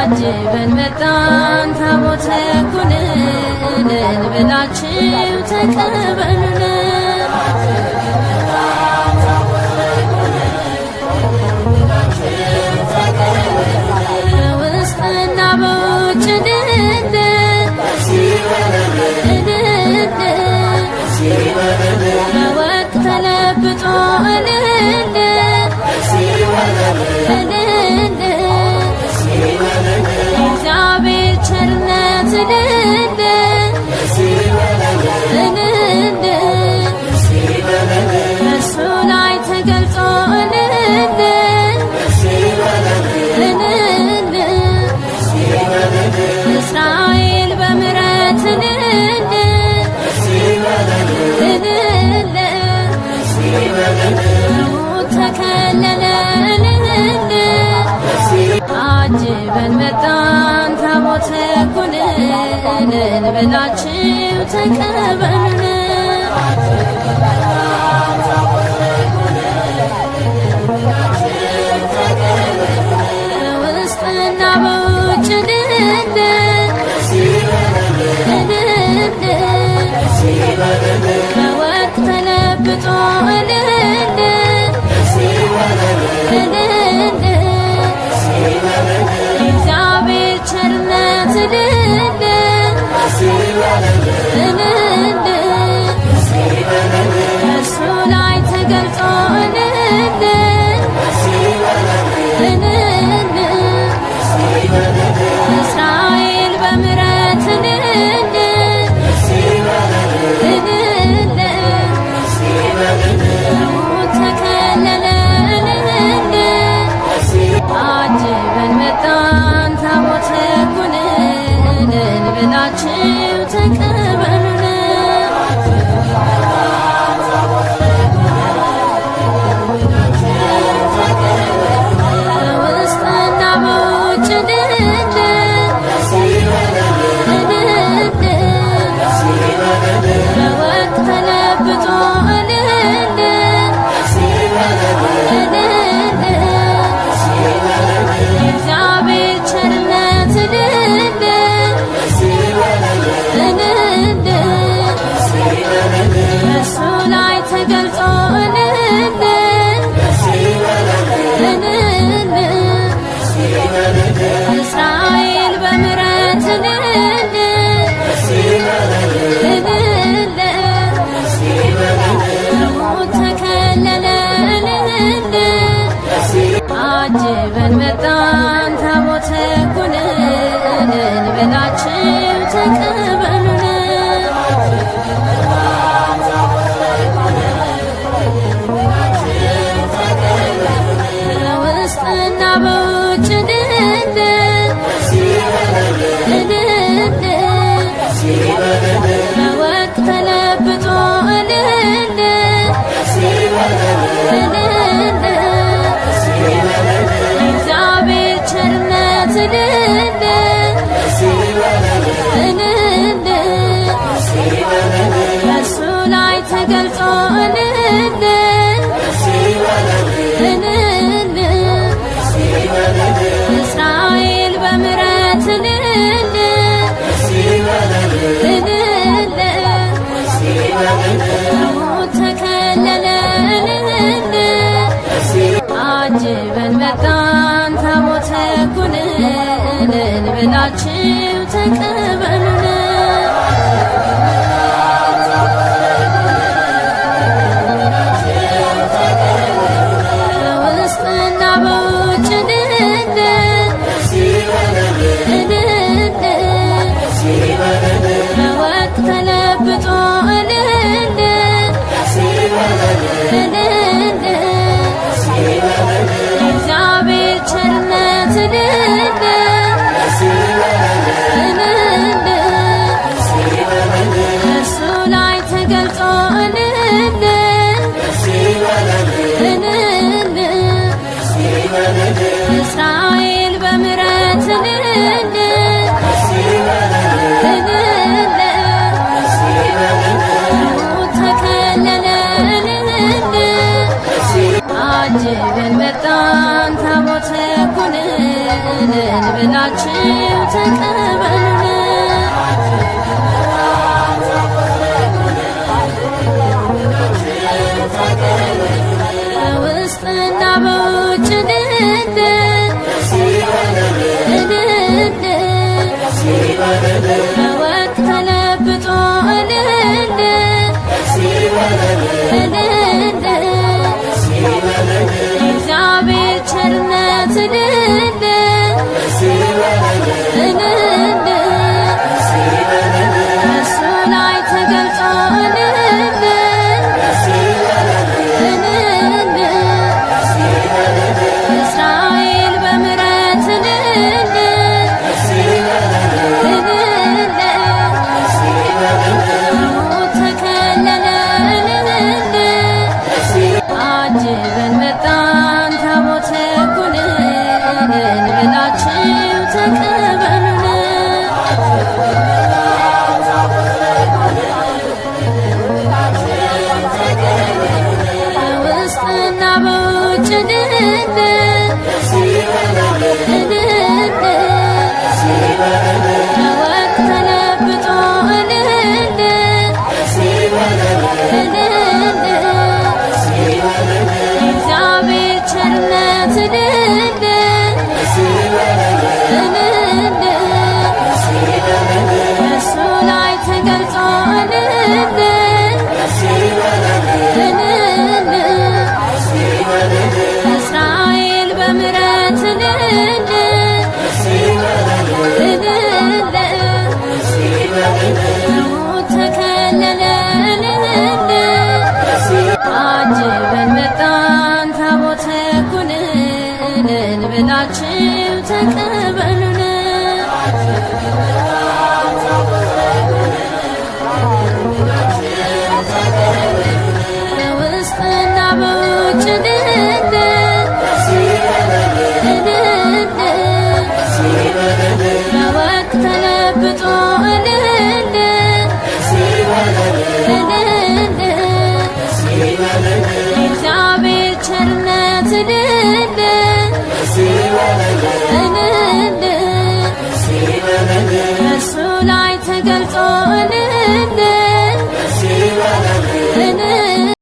አጅበን መጣን ታቦተ ሕጉን ብላችሁ ተቀበሉን። በውስጥና በውጭ በወርቅ ተለብጦ እግዚአብሔር ቸርነት እሱ ላይ ተገልጾ እስራኤል በምሕረት ተከለለ። አጅበን መጣን ታቦተ ሕጉን ብላችሁ ተቀበሉን። በውስጥና በውጭ በወርቅ ተለብጦ እግዚአብሔር ቸርነት እሱ ላይ ተገልጾ እስራኤል በምሕረት ተከለለ። አጅበን መጣን ታቦተ ሕጉን ብላችሁ ተቀበሉን። በውስጥና በውጭ በወርቅ ተለብጦ እግዚአብሔር ቸርነት እሱ ላይ ተገልጾ እስራኤል በምሕረት ተከለለ። አጅበን መጣን ታቦተ ሕጉን ብላችሁ ተቀበሉን። በውስጥና በውጭ በወርቅ ተለብጦ እግዚአብሔር ቸርነት እሱ ላይ ተገልጾ እስራኤል በምሕረት ተከለለ። አጅበን መጣን ታቦተ ሕጉን ብላችሁ ተቀበሉን። በውስጥና በውጭ በወርቅ ተለብጦ እግዚአብሔር ቸርነት ብላችሁ ተቀበሉን። በውስጥና በውጭ በወግ ተለብጦ እግዚአብሔር ቸርነት እሱ ላይ ተገልጦ እስራኤል በምሕረት ሞት ተከለለ። አጅበን መጣን ታቦተ ሕጉን ብላችሁ ተቀበሉን። በውስጥና በውጭ በወግ ተለብጦ እግዚአብሔር ቸርነት እሱ ላይ ተገልጾ እስራኤል በምሕረት ሞት ተከለለ። አጅበን መጣን ታቦተ ሕጉን ብላችሁ ተቀበሉን። በውስጥና በውጭ በወግ ተለብጦ እግዚአብሔር ቸርነት